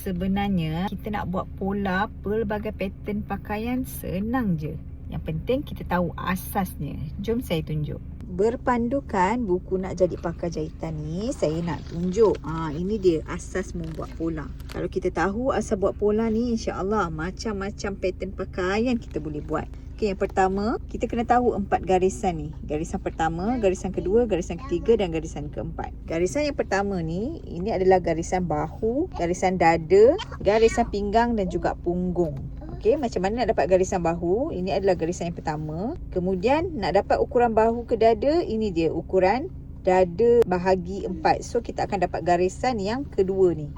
Sebenarnya kita nak buat pola pelbagai pattern pakaian senang je. Yang penting kita tahu asasnya. Jom saya tunjuk. Berpandukan buku Nak Jadi Pakar Jahitan ni, saya nak tunjuk. Ini dia asas membuat pola. Kalau kita tahu asas buat pola ni, insya-Allah macam-macam pattern pakaian kita boleh buat. Okey, yang pertama, kita kena tahu 4 garisan ni. Garisan pertama, garisan kedua, garisan ketiga dan garisan keempat. Garisan yang pertama ni, ini adalah garisan bahu, garisan dada, garisan pinggang dan juga punggung. Okey, macam mana nak dapat garisan bahu? Ini adalah garisan yang pertama. Kemudian nak dapat ukuran bahu ke dada, ini dia ukuran dada bahagi 4. So kita akan dapat garisan yang kedua ni.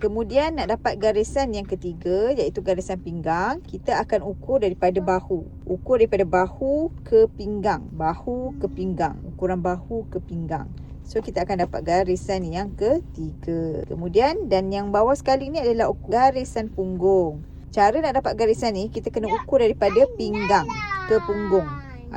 Kemudian nak dapat garisan yang ketiga, iaitu garisan pinggang, kita akan ukur daripada bahu. Ukur daripada bahu ke pinggang. Bahu ke pinggang. Ukuran bahu ke pinggang. So kita akan dapat garisan yang ketiga. Kemudian dan yang bawah sekali ni adalah garisan punggung. Cara nak dapat garisan ni, kita kena ukur daripada pinggang ke punggung.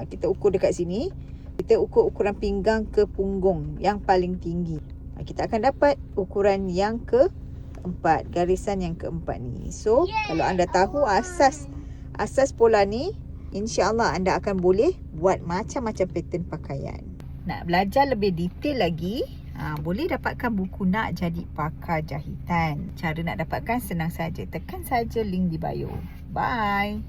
Kita ukur dekat sini. Kita ukur ukuran pinggang ke punggung yang paling tinggi. Kita akan dapat ukuran yang keempat, garisan yang keempat ni. So, kalau anda tahu asas pola ni, insya-Allah anda akan boleh buat macam-macam pattern pakaian. Nak belajar lebih detail lagi, boleh dapatkan buku Nak Jadi Pakar Jahitan. Cara nak dapatkan senang saja. Tekan saja link di bio. Bye.